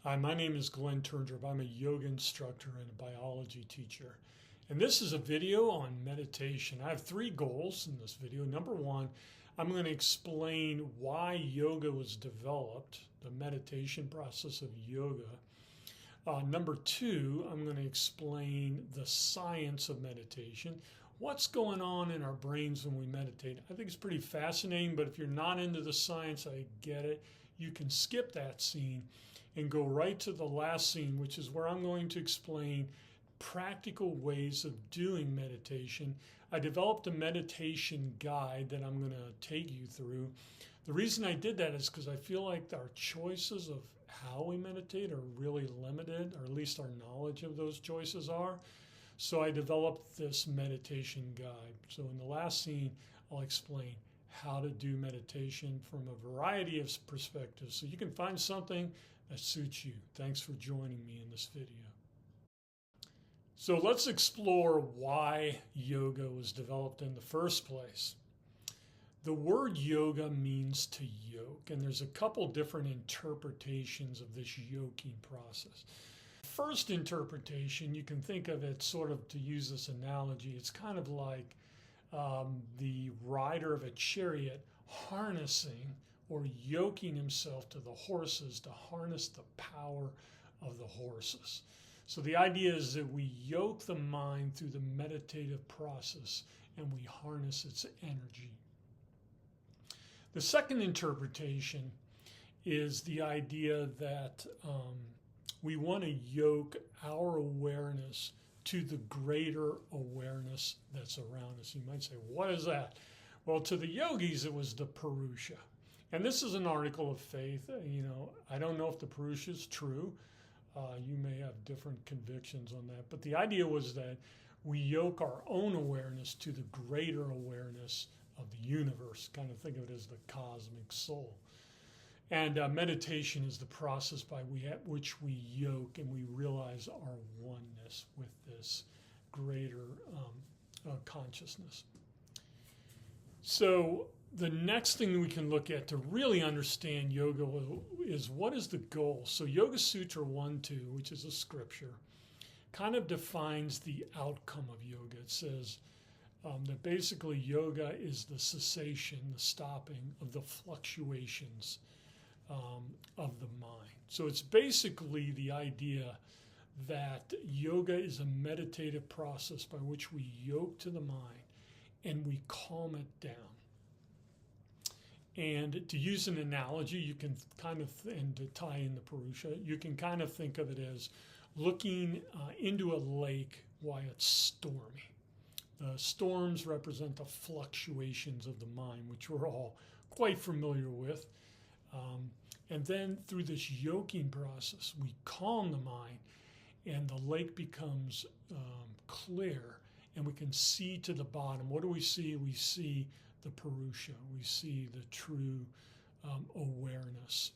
Hi, my name is Glenn Turndrup. I'm a yoga instructor and a biology teacher. And this is a video on meditation. I have three goals in this video. Number one, I'm going to explain why yoga was developed, the meditation process of yoga. Number two, I'm going to explain the science of meditation. What's going on in our brains when we meditate? I think it's pretty fascinating, but if you're not into the science, I get it. You can skip that scene and go right to the last scene, which is where I'm going to explain practical ways of doing meditation. I developed a meditation guide that I'm going to take you through. The reason I did that is because I feel like our choices of how we meditate are really limited, or at least our knowledge of those choices are. So I developed this meditation guide. So in the last scene, I'll explain how to do meditation from a variety of perspectives so you can find something that suits you. Thanks for joining me in this video. So let's explore why yoga was developed in the first place. The word yoga means to yoke, and there's a couple different interpretations of this yoking process. First interpretation, you can think of it sort of, to use this analogy, it's kind of like the rider of a chariot harnessing or yoking himself to the horses to harness the power of the horses. So the idea is that we yoke the mind through the meditative process and we harness its energy. The second interpretation is the idea that we want to yoke our awareness to the greater awareness that's around us. You might say, what is that? Well, to the yogis, it was the Purusha. And this is an article of faith. I don't know if the Purusha is true. You may have different convictions on that. But the idea was that we yoke our own awareness to the greater awareness of the universe. Kind of think of it as the cosmic soul. And meditation is the process by which we yoke and we realize our oneness with this greater consciousness. So the next thing we can look at to really understand yoga is, what is the goal? So Yoga Sutra 1.2, which is a scripture, kind of defines the outcome of yoga. It says that basically yoga is the cessation, the stopping of the fluctuations of the mind. So it's basically the idea that yoga is a meditative process by which we yoke to the mind and we calm it down. And to use an analogy, you can kind of, and to tie in the Purusha, you can kind of think of it as looking into a lake while it's stormy. The storms represent the fluctuations of the mind, which we're all quite familiar with. And then through this yoking process, we calm the mind and the lake becomes clear and we can see to the bottom. What do we see? We see the Purusha. We see the true awareness.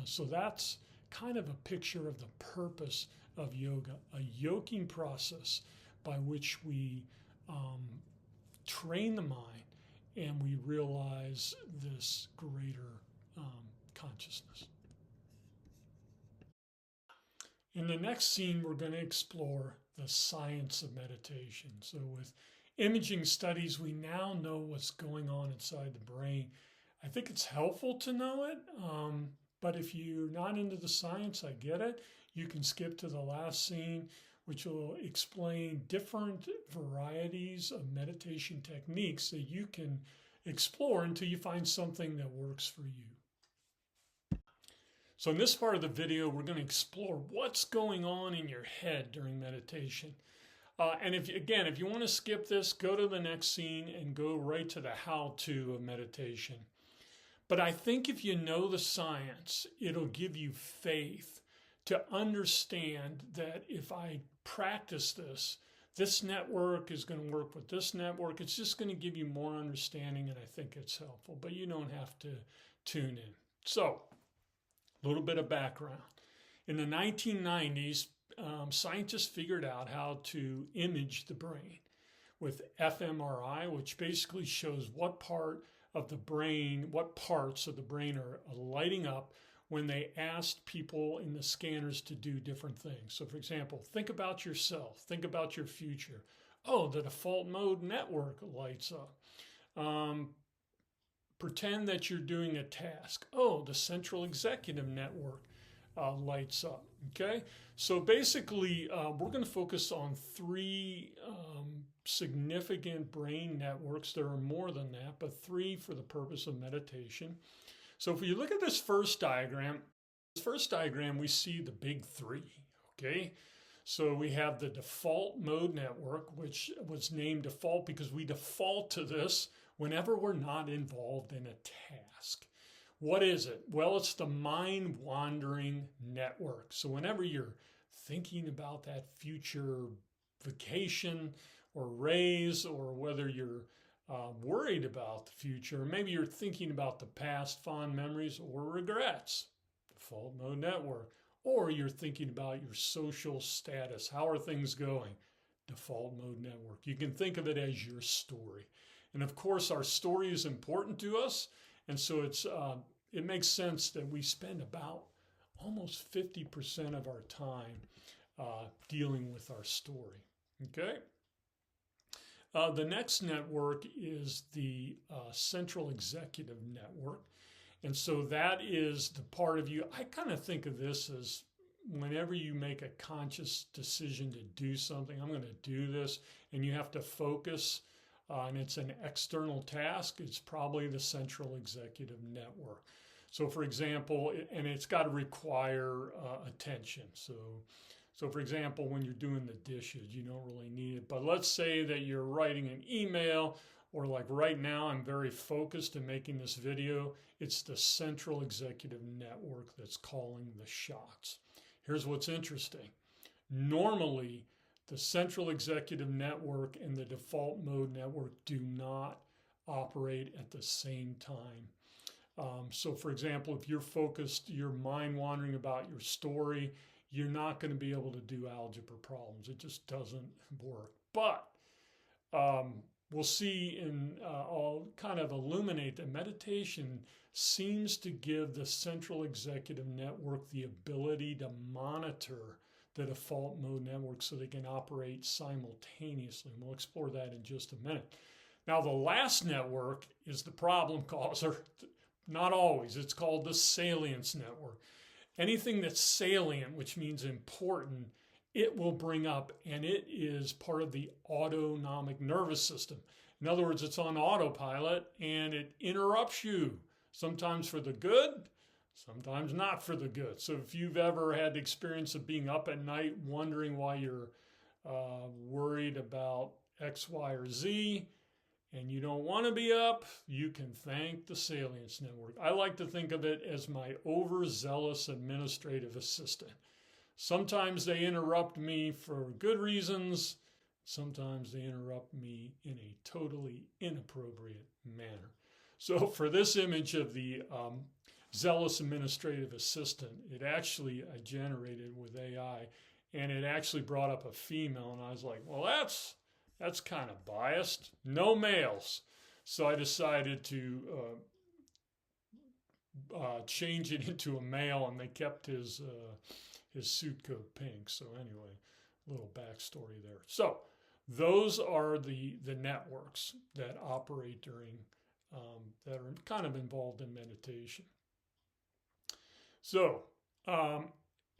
So that's kind of a picture of the purpose of yoga, a yoking process by which we train the mind and we realize this greater consciousness. In the next scene, we're going to explore the science of meditation. So with imaging studies, we now know what's going on inside the brain. I think it's helpful to know it, but if you're not into the science, I get it. You can skip to the last scene, which will explain different varieties of meditation techniques that you can explore until you find something that works for you. So in this part of the video, we're going to explore what's going on in your head during meditation. And if you want to skip this, go to the next scene and go right to the how-to of meditation. But I think if you know the science, it'll give you faith to understand that if I practice this network is going to work with this network. It's just going to give you more understanding, and I think it's helpful. But you don't have to tune in. So, a little bit of background. In the 1990s, scientists figured out how to image the brain with fMRI, which basically shows what parts of the brain are lighting up when they asked people in the scanners to do different things. So for example, think about yourself, think about your future. Oh, the default mode network lights up. Pretend that you're doing a task. Oh, the central executive network lights up. Okay, so basically, we're going to focus on three significant brain networks. There are more than that, but three for the purpose of meditation. So if you look at this first diagram, we see the big three. Okay, so we have the default mode network, which was named default because we default to this whenever we're not involved in a task. What is it? Well, it's the mind-wandering network. So whenever you're thinking about that future vacation or raise, or whether you're worried about the future, or maybe you're thinking about the past fond memories or regrets, default mode network, or you're thinking about your social status. How are things going? Default mode network. You can think of it as your story. And of course, our story is important to us. And so it makes sense that we spend about almost 50% of our time dealing with our story. Okay? The next network is the central executive network. And so that is the part of you. I kind of think of this as whenever you make a conscious decision to do something, I'm going to do this, and you have to focus, and it's an external task, it's probably the central executive network. So for example, and it's got to require attention. So for example, when you're doing the dishes, you don't really need it. But let's say that you're writing an email, or like right now, I'm very focused in making this video. It's the central executive network that's calling the shots. Here's what's interesting. Normally, the central executive network and the default mode network do not operate at the same time. So for example, if you're focused, you're mind wandering about your story, you're not going to be able to do algebra problems. It just doesn't work. But we'll see, and I'll kind of illuminate that meditation seems to give the central executive network the ability to monitor the default mode network so they can operate simultaneously. And we'll explore that in just a minute. Now, the last network is the problem causer. Not always. It's called the salience network. Anything that's salient, which means important, it will bring up, and it is part of the autonomic nervous system. In other words, it's on autopilot, and it interrupts you, sometimes for the good, sometimes not for the good. So if you've ever had the experience of being up at night wondering why you're worried about X, Y, or Z, and you don't want to be up, you can thank the salience network. I like to think of it as my overzealous administrative assistant. Sometimes they interrupt me for good reasons. Sometimes they interrupt me in a totally inappropriate manner. So for this image of the zealous administrative assistant, it actually I generated with AI, and it actually brought up a female, and I was like, well, that's kind of biased. No males. So I decided to change it into a male, and they kept his suit coat pink. So anyway, a little backstory there. So those are the networks that operate during, that are kind of involved in meditation. So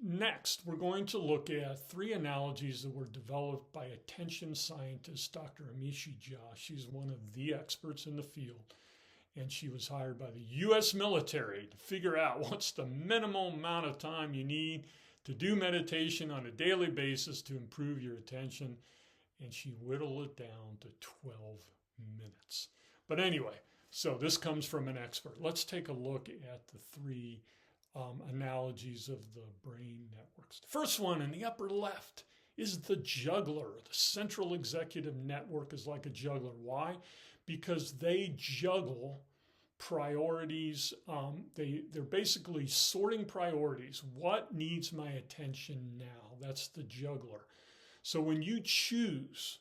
next, we're going to look at three analogies that were developed by attention scientist Dr. Amishi Jha. She's one of the experts in the field, and she was hired by the U.S. military to figure out what's the minimal amount of time you need to do meditation on a daily basis to improve your attention, and she whittled it down to 12 minutes. But anyway, so this comes from an expert. Let's take a look at the three analogies of the brain networks. The first one in the upper left is the juggler. The central executive network is like a juggler. Why? Because they juggle priorities. They're basically sorting priorities. What needs my attention now? That's the juggler. So when you choose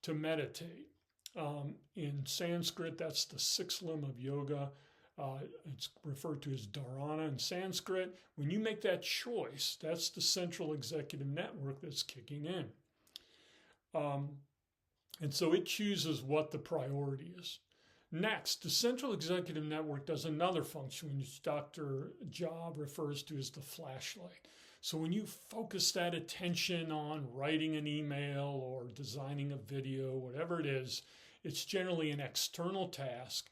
to meditate, in Sanskrit, that's the sixth limb of yoga. It's referred to as dharana in Sanskrit. When you make that choice, that's the central executive network that's kicking in. And so it chooses what the priority is. Next, the central executive network does another function, which Dr. Jha refers to as the flashlight. So when you focus that attention on writing an email or designing a video, whatever it is, it's generally an external task.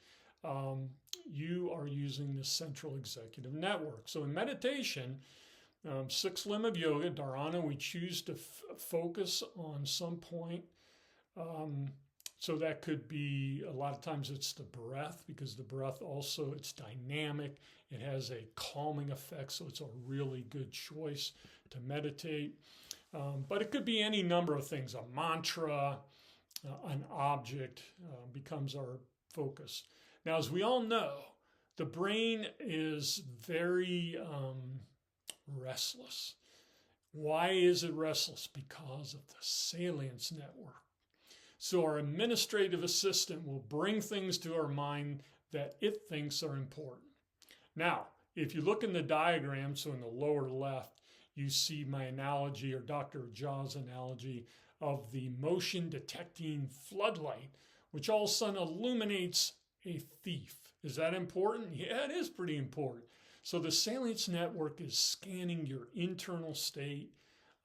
You are using the central executive network. So in meditation, sixth limb of yoga, dharana, we choose to focus on some point. So that could be, a lot of times it's the breath, because the breath also, it's dynamic. It has a calming effect, so it's a really good choice to meditate. But it could be any number of things. A mantra, an object becomes our focus. Now, as we all know, the brain is very restless. Why is it restless? Because of the salience network. So our administrative assistant will bring things to our mind that it thinks are important. Now, if you look in the diagram, so in the lower left, you see my analogy, or Dr. Jha's analogy, of the motion detecting floodlight, which all of a sudden illuminates a thief. Is that important? Yeah, it is pretty important. So the salience network is scanning your internal state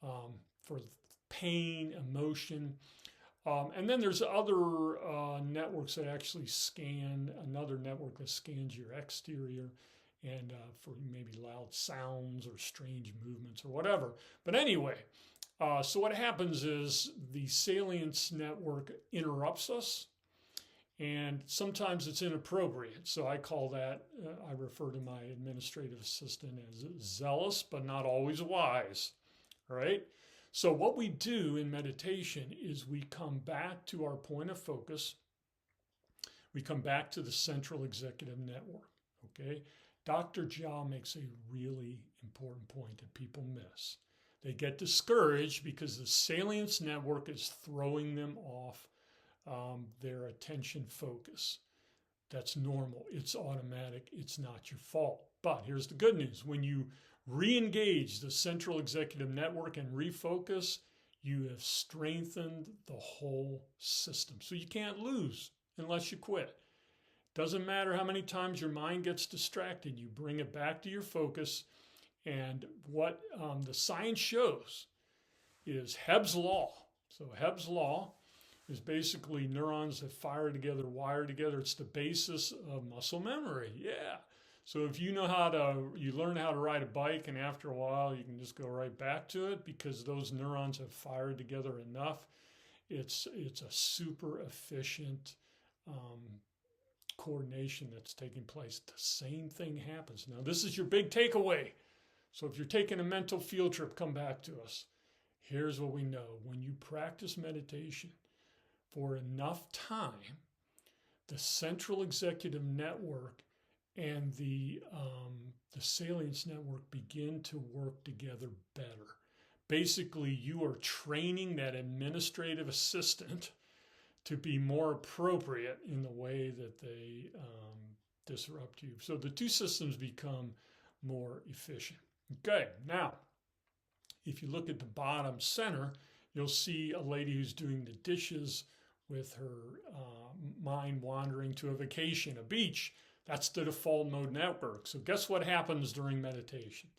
for pain, emotion. And then there's other networks that actually scan, another network that scans your exterior and for maybe loud sounds or strange movements or whatever. But anyway, so what happens is the salience network interrupts us, and sometimes it's inappropriate. So I call that, I refer to my administrative assistant as zealous, but not always wise, all right? So what we do in meditation is we come back to our point of focus. We come back to the central executive network, okay? Dr. Jha makes a really important point that people miss. They get discouraged because the salience network is throwing them off their attention focus. That's normal. It's automatic. It's not your fault. But here's the good news. When you re-engage the central executive network and refocus, you have strengthened the whole system. So you can't lose unless you quit. Doesn't matter how many times your mind gets distracted, you bring it back to your focus. And what the science shows is Hebb's law. So Hebb's law is basically neurons that fire together, wire together. It's the basis of muscle memory. Yeah. So if you learn how to ride a bike, and after a while you can just go right back to it because those neurons have fired together enough. It's a super efficient coordination that's taking place. The same thing happens. Now, this is your big takeaway. So if you're taking a mental field trip, come back to us. Here's what we know. When you practice meditation for enough time, the central executive network and the salience network begin to work together better. Basically, you are training that administrative assistant to be more appropriate in the way that they disrupt you. So the two systems become more efficient. Okay, now, if you look at the bottom center, you'll see a lady who's doing the dishes with her mind wandering to a vacation, a beach. That's the default mode network. So guess what happens during meditation?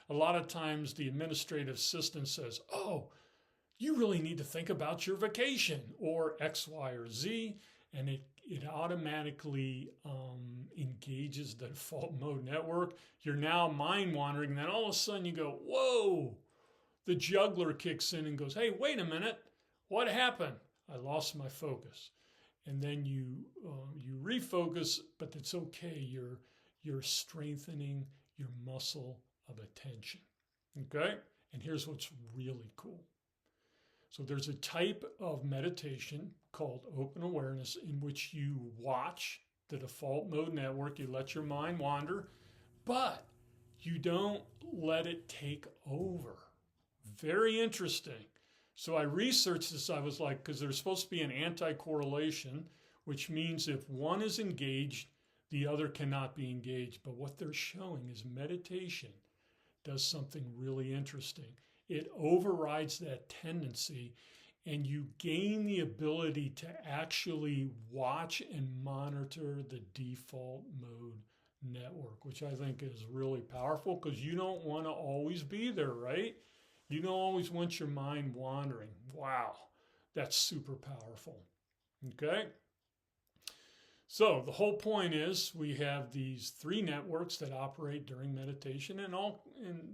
A lot of times the administrative assistant says, oh, you really need to think about your vacation, or X, Y, or Z, and it automatically engages the default mode network. You're now mind wandering, and then all of a sudden you go, whoa, the juggler kicks in and goes, hey, wait a minute, what happened? I lost my focus. And then you refocus, but it's okay. You're strengthening your muscle of attention. Okay? And here's what's really cool. So there's a type of meditation called open awareness in which you watch the default mode network. You let your mind wander, but you don't let it take over. Very interesting. So I researched this. I was like, because there's supposed to be an anti-correlation, which means if one is engaged, the other cannot be engaged. But what they're showing is meditation does something really interesting. It overrides that tendency, and you gain the ability to actually watch and monitor the default mode network, which I think is really powerful because you don't want to always be there, right? You don't always want your mind wandering. Wow, that's super powerful. Okay? So the whole point is we have these three networks that operate during meditation, and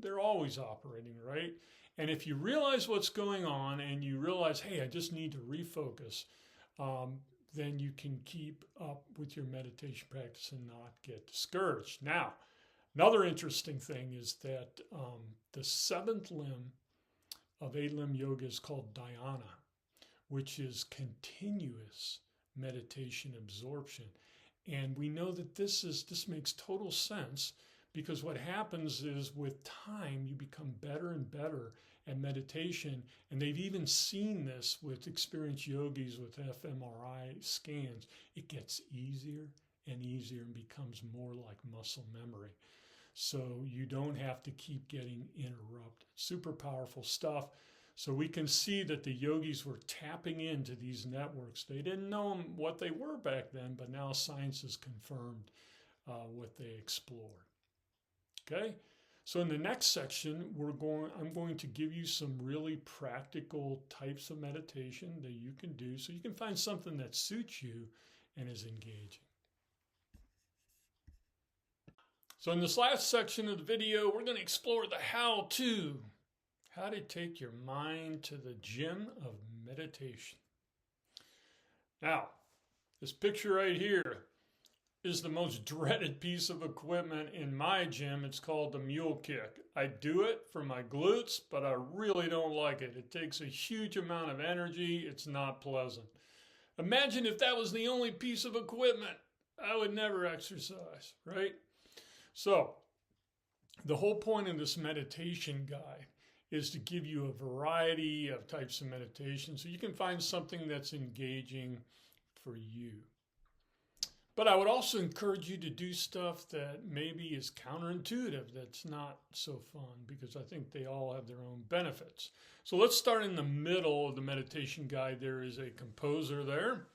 they're always operating, right? And if you realize what's going on and you realize, hey, I just need to refocus, then you can keep up with your meditation practice and not get discouraged. Now, another interesting thing is that the seventh limb of 8-limb yoga is called dhyana, which is continuous meditation absorption. And we know that this makes total sense, because what happens is with time you become better and better at meditation. And they've even seen this with experienced yogis with fMRI scans. It gets easier and easier and becomes more like muscle memory. So you don't have to keep getting interrupted. Super powerful stuff. So we can see that the yogis were tapping into these networks. They didn't know what they were back then, but now science has confirmed what they explored. Okay, so in the next section, I'm going to give you some really practical types of meditation that you can do so you can find something that suits you and is engaging. So in this last section of the video, we're going to explore the how-to. How to take your mind to the gym of meditation. Now, this picture right here is the most dreaded piece of equipment in my gym. It's called the mule kick. I do it for my glutes, but I really don't like it. It takes a huge amount of energy. It's not pleasant. Imagine if that was the only piece of equipment. I would never exercise, right? So, the whole point of this meditation guide is to give you a variety of types of meditation so you can find something that's engaging for you. But I would also encourage you to do stuff that maybe is counterintuitive, that's not so fun, because I think they all have their own benefits. So let's start in the middle of the meditation guide. There is a composer there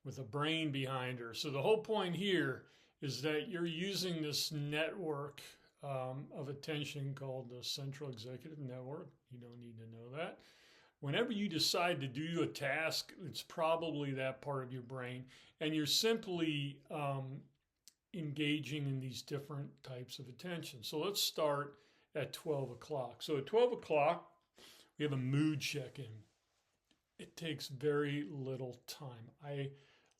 with a brain behind her. So the whole point here is that you're using this network of attention called the Central Executive Network. You don't need to know that. Whenever you decide to do a task, it's probably that part of your brain, and you're simply engaging in these different types of attention. So let's start at 12 o'clock. So at 12 o'clock, we have a mood check-in. It takes very little time. I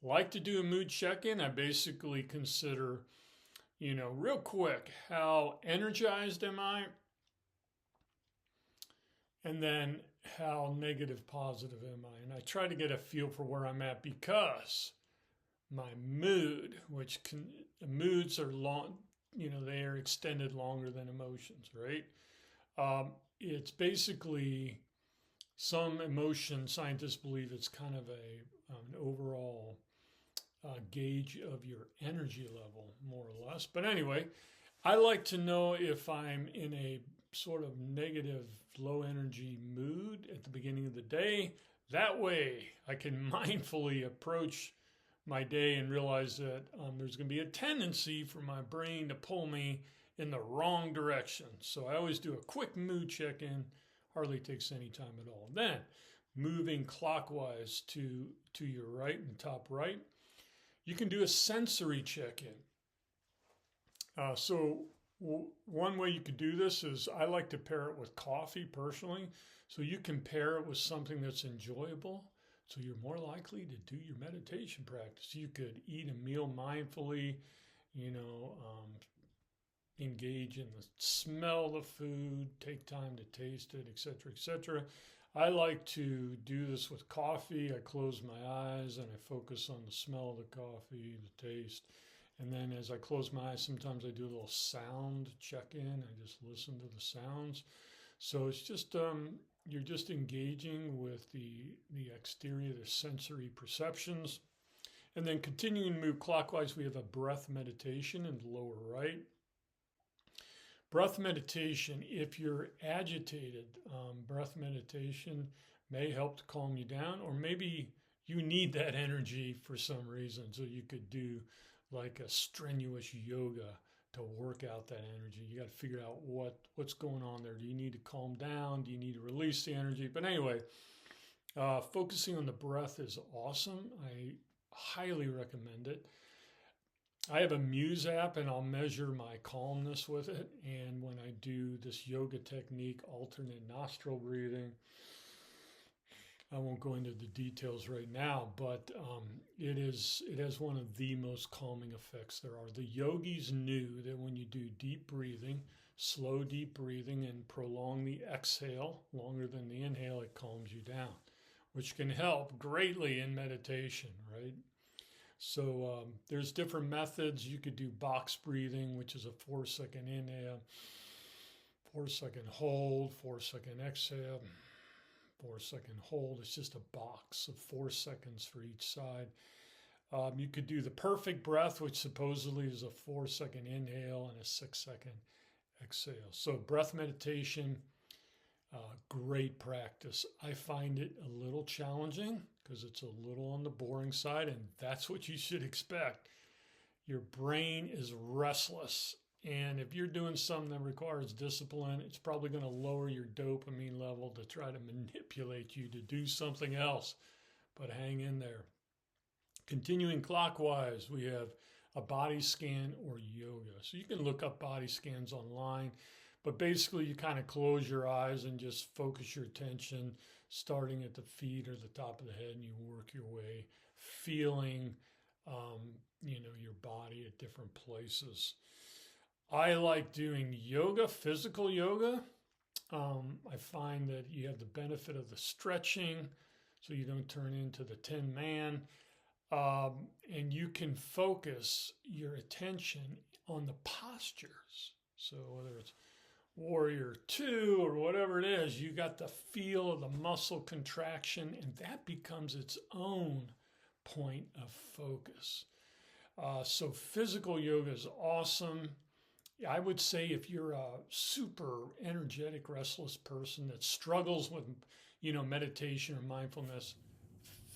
like to do a mood check-in. I basically consider, real quick, how energized am I? And then how negative, positive am I? And I try to get a feel for where I'm at, because my mood, moods are long, they are extended longer than emotions, right? It's basically some emotion. Scientists believe it's kind of an overall gauge of your energy level, more or less. But anyway, I like to know if I'm in a sort of negative, low energy mood at the beginning of the day. That way I can mindfully approach my day and realize that there's going to be a tendency for my brain to pull me in the wrong direction. So I always do a quick mood check-in. Hardly takes any time at all. Then moving clockwise to your right, in the top right, you can do a sensory check-in. So one way you could do this is, I like to pair it with coffee personally. So you can pair it with something that's enjoyable, so you're more likely to do your meditation practice. You could eat a meal mindfully, engage in the smell of the food, take time to taste it, etc., etc. I like to do this with coffee. I close my eyes and I focus on the smell of the coffee, the taste. And then as I close my eyes, sometimes I do a little sound check-in. I just listen to the sounds. So it's just, you're just engaging with the exterior, the sensory perceptions. And then continuing to move clockwise, we have a breath meditation in the lower right. Breath meditation, if you're agitated, breath meditation may help to calm you down, or maybe you need that energy for some reason. So you could do like a strenuous yoga to work out that energy. You got to figure out what's going on there. Do you need to calm down? Do you need to release the energy? But anyway, focusing on the breath is awesome. I highly recommend it. I have a Muse app and I'll measure my calmness with it. And when I do this yoga technique, alternate nostril breathing, I won't go into the details right now, but it has one of the most calming effects there are. The yogis knew that when you do deep breathing, slow deep breathing, and prolong the exhale longer than the inhale, it calms you down, which can help greatly in meditation, right? So there's different methods. You could do box breathing, which is a 4-second inhale, 4-second hold, 4-second exhale, 4-second hold. It's just a box of 4 seconds for each side. You could do the perfect breath, which supposedly is a 4-second inhale and a 6-second exhale. So breath meditation, great practice. I find it a little challenging because it's a little on the boring side, and that's what you should expect. Your brain is restless, and if you're doing something that requires discipline, it's probably going to lower your dopamine level to try to manipulate you to do something else. But hang in there. Continuing clockwise, we have a body scan or yoga. So you can look up body scans online, but basically you kind of close your eyes and just focus your attention starting at the feet or the top of the head, and you work your way, feeling, your body at different places. I like doing yoga, physical yoga. I find that you have the benefit of the stretching, so you don't turn into the Tin Man. And you can focus your attention on the postures. So whether it's Warrior 2 or whatever it is, you got the feel of the muscle contraction, and that becomes its own point of focus. So physical yoga is awesome. I would say if you're a super energetic, restless person that struggles with, meditation or mindfulness,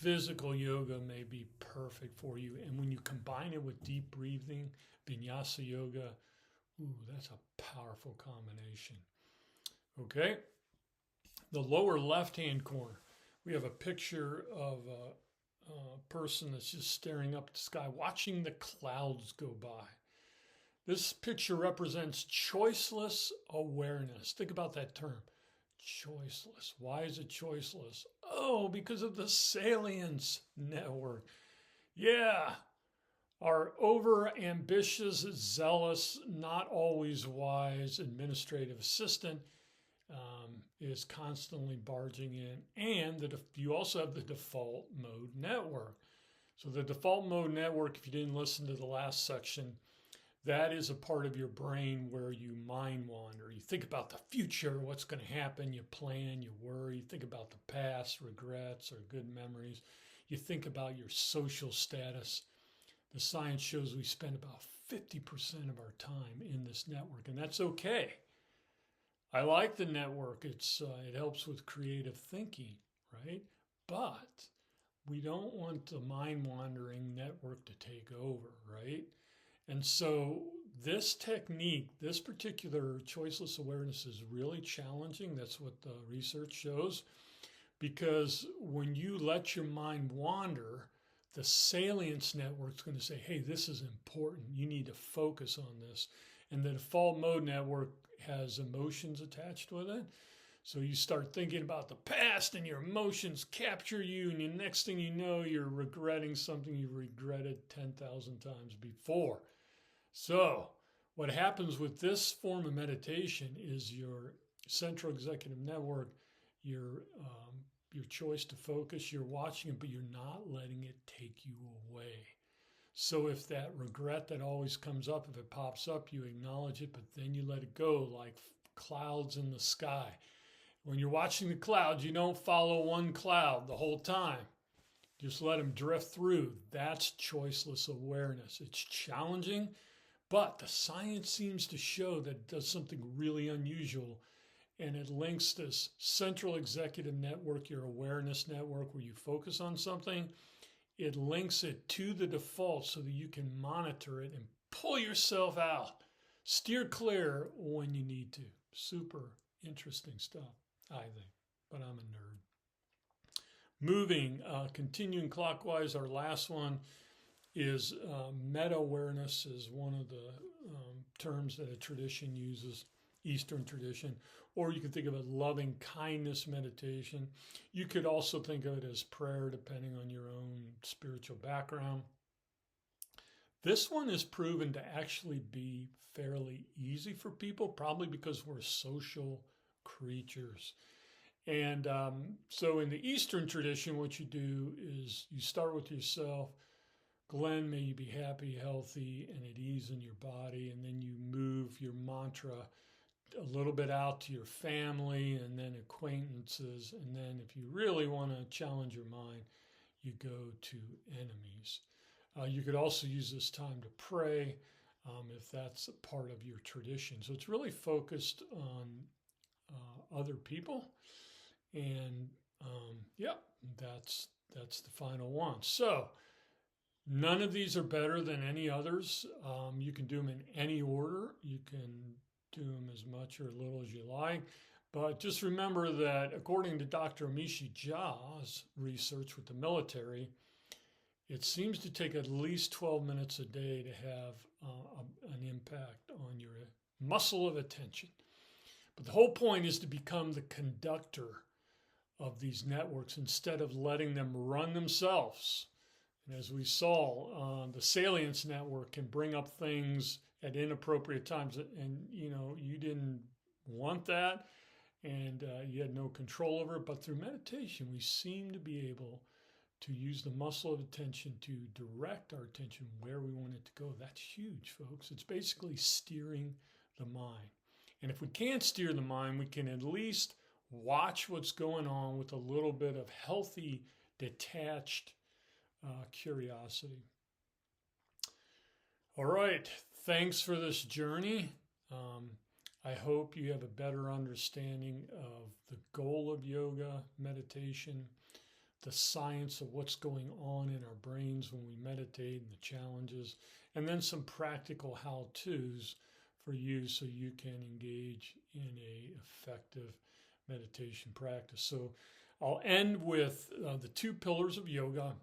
physical yoga may be perfect for you. And when you combine it with deep breathing, vinyasa yoga, that's a powerful combination. Okay. The lower left-hand corner, we have a picture of a person that's just staring up at the sky, watching the clouds go by. This picture represents choiceless awareness. Think about that term, choiceless. Why is it choiceless? Oh, because of the salience network. Yeah. Our over-ambitious, zealous, not always wise administrative assistant is constantly barging in. And you also have the default mode network. So the default mode network, if you didn't listen to the last section, that is a part of your brain where you mind wander. You think about the future, what's going to happen. You plan, you worry. You think about the past, regrets or good memories. You think about your social status. The science shows we spend about 50% of our time in this network, and that's okay. I like the network. It helps with creative thinking, right? But we don't want the mind-wandering network to take over, right? And so this technique, this particular choiceless awareness is really challenging. That's what the research shows. Because when you let your mind wander, the salience network is going to say, hey, this is important. You need to focus on this. And the default mode network has emotions attached with it. So you start thinking about the past and your emotions capture you. And the next thing you know, you're regretting something you regretted 10,000 times before. So what happens with this form of meditation is your central executive network, your choice to focus, you're watching it, but you're not letting it take you away. So if that regret that always comes up, if it pops up, you acknowledge it, but then you let it go like clouds in the sky. When you're watching the clouds, you don't follow one cloud the whole time. Just let them drift through. That's choiceless awareness. It's challenging, but the science seems to show that it does something really unusual, and it links this central executive network, your awareness network, where you focus on something. It links it to the default so that you can monitor it and pull yourself out. Steer clear when you need to. Super interesting stuff, I think, but I'm a nerd. Moving, continuing clockwise, our last one is meta-awareness is one of the terms that a tradition uses, Eastern tradition, or you can think of it loving kindness meditation. You could also think of it as prayer, depending on your own spiritual background. This one is proven to actually be fairly easy for people, probably because we're social creatures. And so in the Eastern tradition, what you do is you start with yourself. Glenn, may you be happy, healthy, and at ease in your body. And then you move your mantra a little bit out to your family and then acquaintances. And then if you really want to challenge your mind, you go to enemies. You could also use this time to pray if that's a part of your tradition. So it's really focused on other people. And that's the final one. So none of these are better than any others. You can do them in any order. You can do them as much or little as you like. But just remember that according to Dr. Amishi Jha's research with the military, it seems to take at least 12 minutes a day to have an impact on your muscle of attention. But the whole point is to become the conductor of these networks instead of letting them run themselves. And as we saw, the salience network can bring up things at inappropriate times, and you didn't want that, and you had no control over it. But through meditation, we seem to be able to use the muscle of attention to direct our attention where we want it to go. That's huge, folks. It's basically steering the mind. And if we can't steer the mind, we can at least watch what's going on with a little bit of healthy, detached curiosity. All right. Thanks for this journey. I hope you have a better understanding of the goal of yoga, meditation, the science of what's going on in our brains when we meditate and the challenges, and then some practical how-tos for you so you can engage in a effective meditation practice. So I'll end with the two pillars of yoga,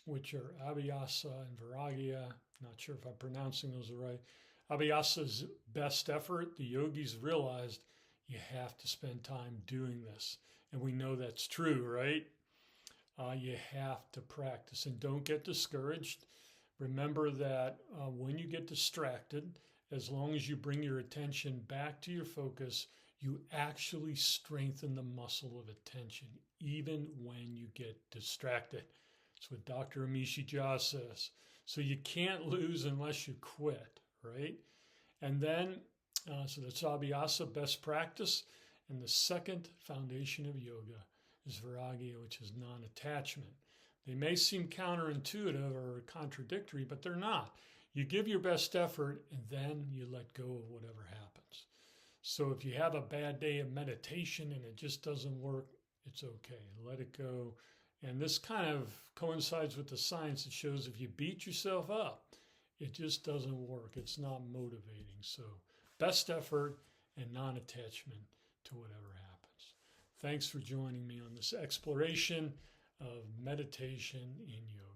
which are abhyasa and vairagya. Not sure if I'm pronouncing those right. Abhyasa is best effort. The yogis realized you have to spend time doing this. And we know that's true, right? You have to practice and don't get discouraged. Remember that when you get distracted, as long as you bring your attention back to your focus, you actually strengthen the muscle of attention, even when you get distracted. That's what Dr. Amishi Jha says. So you can't lose unless you quit, right? And then, so that's abhyasa, best practice. And the second foundation of yoga is vairagya, which is non-attachment. They may seem counterintuitive or contradictory, but they're not. You give your best effort and then you let go of whatever happens. So if you have a bad day of meditation and it just doesn't work, it's okay. Let it go. And this kind of coincides with the science that shows if you beat yourself up, it just doesn't work. It's not motivating. So best effort and non-attachment to whatever happens. Thanks for joining me on this exploration of meditation in yoga.